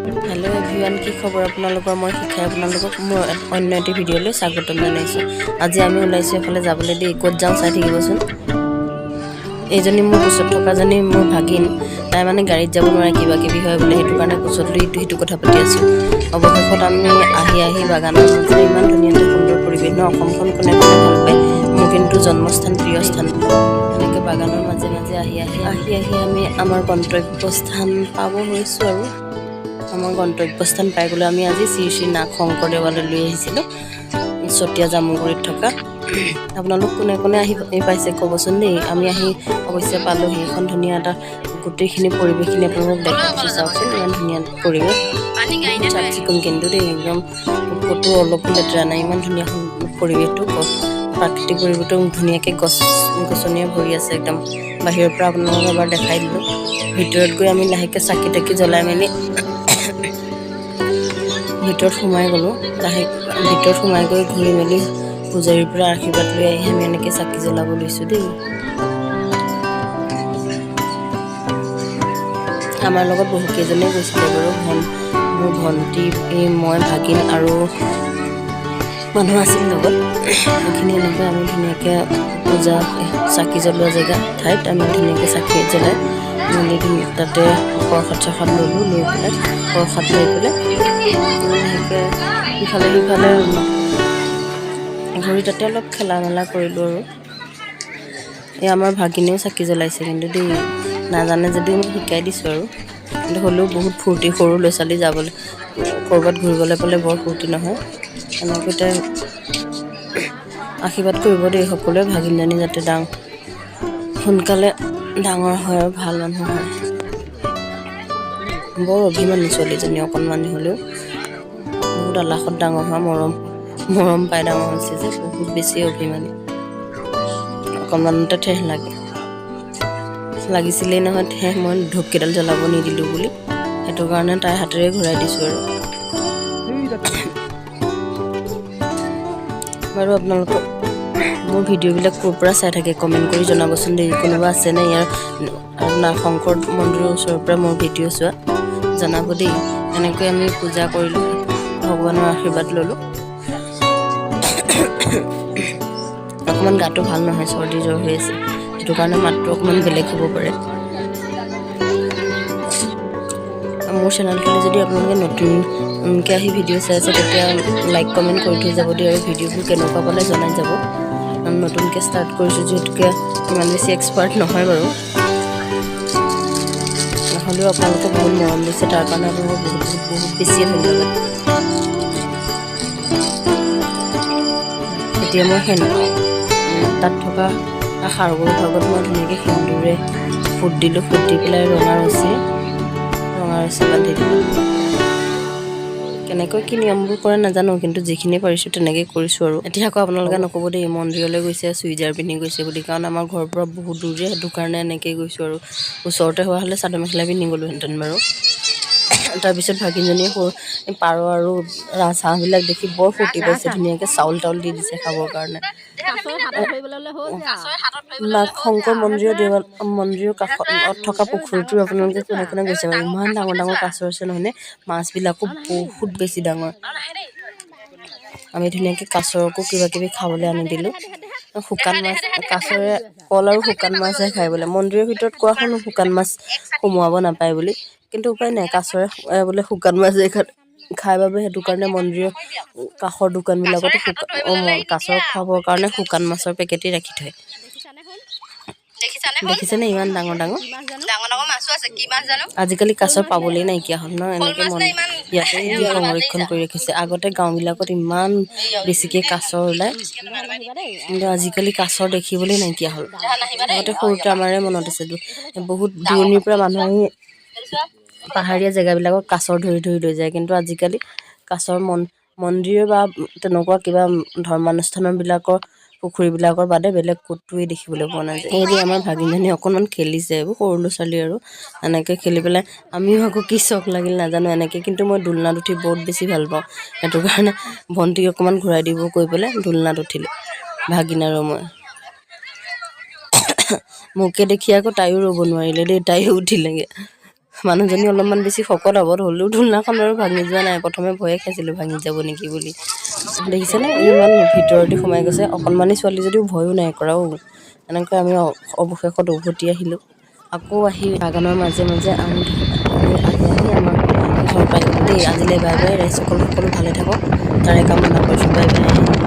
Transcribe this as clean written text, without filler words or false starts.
Hello everyone की खबर আপোনালোকৰ মই শিখাই আপোনালোকক মোৰ অন্য এটি ভিডিঅ'লৈ স্বাগতম জনাইছোঁ। আজি আমি ওলাইছোঁ এফালে যাবলৈ দেই, ক'ত যাওঁ চাই থাকিবচোন। এইজনী মোৰ কোচত থকাজনী মোৰ ভাগিন, তাই মানে গাড়ীত যাব নোৱাৰে, কিবা কিবি হয় বোলে, সেইটো কাৰণে কোচত লৈ ইটো সিটো কথা পাতি আছোঁ। অৱশেষত আমি আহি বাগানৰ মাজেৰে ইমান ধুনীয়া সুন্দৰ পৰিৱেশ ন, অসমখন কোনে কোনে ভাল পায়, মোৰ কিন্তু জন্মস্থান প্ৰিয় স্থান। এনেকৈ বাগানৰ মাজে মাজে আহি আমি আমাৰ গন্তব্যস্থান পাব হৈছোঁ আৰু। আমাৰ গন্তব্যস্থান পাই গ'লে আমি আজি শ্ৰী নাগশংকৰ দেৱালয়লৈ আহিছিলোঁ, চতিয়া জামুগুৰিত থকা। আপোনালোক কোনে কোনে আহি পাইছে ক'বচোন দেই। আমি আহি অৱশ্যে পালোঁ, সেইখন ধুনীয়া এটা গোটেইখিনি পৰিৱেশখিনি আপোনালোকক দেখাই দিছোঁ। চাওকচোন ইমান ধুনীয়া পৰিৱেশ, চাফ চিকুণ কিন্তু দেই, একদম ক'তো অলপো লেতেৰা নাই, ইমান ধুনীয়া পৰিৱেশটো। প্ৰাকৃতিক পৰিৱেশটো ধুনীয়াকৈ গছনিয়ে ভৰি আছে একদম। বাহিৰৰ পৰা আপোনালোকক এবাৰ দেখাই দিলোঁ। ভিতৰত গৈ আমি লাহেকৈ চাকি তাকি জ্বলাই মেলি ভিতৰত সোমাই গ'লোঁ। ভিতৰত সোমাই গৈ ঘূৰি মেলি পূজাৰীৰ পৰা আশীৰ্বাদ লৈ আহি আমি এনেকৈ চাকি জ্বলাব লৈছোঁ দেই। আমাৰ লগত বহুকেইজনেই গৈছিলে বাৰু, মোৰ ভণ্টি, মই, ভাগিন আৰু মানুহ আছিল লগত। সেইখিনি এনেকৈ আমি ধুনীয়াকৈ পূজা চাকি জ্বলোৱা জেগা ঠাইত আমি ধুনীয়াকৈ চাকি জ্বলাই মেলি তাতে প্ৰসাদ ল'লোঁ। লৈ পেলাই প্ৰসাদ লৈ পেলাই লাহেকৈ ইফালে সিফালে ঘূৰি তাতে অলপ খেলা মেলা কৰিলোঁ আৰু। এই আমাৰ ভাগিনেও চাকি জ্বলাইছে কিন্তু দেই, নাজানে যদিও মই শিকাই দিছোঁ আৰু। কিন্তু হ'লেও বহুত ফূৰ্তি, সৰু ল'ৰা ছোৱালী যাবলৈ ক'ৰবাত ঘূৰিবলৈ পালে বৰ ফূৰ্তি নহয়। এনেকৈ তাই আশীৰ্বাদ কৰিব দেই সকলোৱে, ভাগিনজনী যাতে সোনকালে ডাঙৰ হয় আৰু ভাল মানুহ হয়। বৰ অভিমানী ছোৱালীজনী, অকণমানি হ'লেও বহুত আলাসত ডাঙৰ হোৱা, মৰম পাই ডাঙৰ হৈছে যে, বহুত বেছি অভিমানী। অকণমানতে ঠেহ লাগিছিলেই নহয় ঠেহ, মই ধূপকেইডাল জ্বলাব নিদিলোঁ বুলি, সেইটো কাৰণে তাইৰ হাতেৰে ঘূৰাই দিছোঁ আৰু। বাৰু আপোনালোকক মোৰ ভিডিঅ'বিলাক ক'ৰ পৰা চাই থাকে কমেণ্ট কৰি জনাবচোন দেই। কোনোবা আছেনে ইয়াৰ নাগশংকৰ মন্দিৰৰ ওচৰৰ পৰা মোৰ ভিডিঅ' চোৱা, জনাব দেই। এনেকৈ আমি পূজা কৰিলোঁ, ভগৱানৰ আশীৰ্বাদ ল'লোঁ। অকণমান গাটো ভাল নহয়, চৰ্দি জ্বৰ হৈ আছে, সেইটো কাৰণে মাতটো অকণমান বেলেগ হ'ব পাৰে। মোৰ চেনেলটোলৈ যদি আপোনালোকে নতুনকৈ আহি ভিডিঅ' চাই আছে, তেতিয়া লাইক কমেণ্ট কৰি থৈ যাব দেই, আৰু ভিডিঅ'বোৰ কেনেকুৱা পালে জনাই যাব। নতুনকৈ ষ্টাৰ্ট কৰিছোঁ যিহেতুকে ইমান বেছি এক্সপাৰ্ট নহয় বাৰু, নহ'লেও আপোনালোকে বহুত মৰম দিছে, তাৰ কাৰণে আপোনালোকক বহুত বেছিয়ে ধন্যবাদ। এতিয়া মই তাত থকা সাৰগৰু ভাগত মই ধুনীয়াকৈ সেন্দুৰে ফুট দিলোঁ, ফুট দি পেলাই ৰঙা ৰছী বান্ধি দিলোঁ। কেনেকৈ কি নিয়মবোৰ কৰে নাজানো, কিন্তু যিখিনি পাৰিছোঁ তেনেকৈ কৰিছোঁ আৰু। এতিয়া আকৌ আপোনালোকে নক'ব দেই মন্দিৰলৈ গৈছে চুইজাৰ পিন্ধি গৈছে বুলি, কাৰণ আমাৰ ঘৰৰ পৰা বহুত দূৰ যে, সেইটো কাৰণে এনেকৈ গৈছোঁ আৰু। ওচৰতে হোৱা হ'লে চাদৰ মেখেলা পিন্ধি গ'লোহেঁতেন বাৰু। তাৰপিছত ভাগিনজনীয়ে পাৰ আৰু ৰাজহাঁহবিলাক দেখি বৰ ফূৰ্তি পাইছে, ধুনীয়াকৈ চাউল তাউল দি দিছে খাবৰ কাৰণে। নাগশংকৰ মন্দিৰৰ কাষত থকা পুখুৰীটো আপোনালোকে কোনে কোনে গৈছে বাৰু, ইমান ডাঙৰ ডাঙৰ কাছ আছে নহয়নে, মাছবিলাকো বহুত বেছি ডাঙৰ। আমি ধুনীয়াকৈ কাছকো কিবা কিবি খাবলৈ আনি দিলোঁ। শুকান মাছ, কাছৰে কল আৰু শুকান মাছহে খাই বোলে। মন্দিৰৰ ভিতৰত কোৱা শুনো শুকান মাছ সোমোৱাব নাপায় বুলি, কিন্তু উপায় নাই, কাছৰে বোলে শুকান মাছে খাই বাবে সেইটো কাৰণে মন্দিৰৰ কাষৰ দোকানবিলাকতো কাছৰ খাবৰ কাৰণে শুকান মাছৰ পেকেটেই ৰাখি থয়। দেখিছেনে ইমান ডাঙৰ ডাঙৰ মাছো আছে, কি মাছ জানো। আজিকালি কাছ পাবলেই নাইকিয়া হ'ল ন, এনেকৈ ইয়াতে সংৰক্ষণ কৰি ৰাখিছে। আগতে গাঁওবিলাকত ইমান বেছিকৈ কাছ ওলায়, কিন্তু আজিকালি কাছৰ দেখিবলৈ নাইকিয়া হ'ল। আগতে সৰুতে আমাৰে মনত আছে, বহুত দূৰণিৰ পৰা মানুহ আহি পাহাৰীয়া জেগাবিলাকত কাছৰ ধৰি লৈ যায়, কিন্তু আজিকালি কাছৰ মন্দিৰ বা তেনেকুৱা কিবা ধৰ্মানুষ্ঠানবিলাকৰ পুখুৰীবিলাকৰ বাদে বেলেগ ক'তোৱে দেখিবলৈ পোৱা নাযায়। এই আমাৰ ভাগিনজনী অকণমান খেলিছে, এইবোৰ সৰু ল'ৰা ছোৱালী আৰু, এনেকৈ খেলি পেলাই আমিও আকৌ কি চখ লাগিল নাজানো এনেকৈ, কিন্তু মই দোলনাত উঠি বহুত বেছি ভাল পাওঁ, সেইটো কাৰণে ভণ্টিক অকণমান ঘূৰাই দিব কৈ পেলাই দোলনাত উঠিলোঁ, ভাগিন আৰু মই। মোকে দেখি আকৌ তাইও ৰ'ব নোৱাৰিলে দেই, তাইও উঠিলেগৈ। মানুহজনী অলপমান বেছি শকত হ'ব, হ'লেও ঢোলনাখন বাৰু ভাঙি যোৱা নাই। প্ৰথমে ভয়ে খাইছিলোঁ ভাঙি যাব নেকি বুলি। দেখিছেনে ইমান ভিতৰতে সোমাই গৈছে। অকণমানি ছোৱালী যদিও ভয়ো নাই কৰাও। এনেকৈ আমি অৱশেষত উভতি আহিলোঁ। আকৌ আহি বাগানৰ মাজে মাজে আহি আমাৰ ঘৰ পাইছিলোঁ দেই। আজিলৈ বাই বাই। ৰাইজসকল সকলো ভালে থাকক তাৰে কামনা কৰিছোঁ। Bye bye.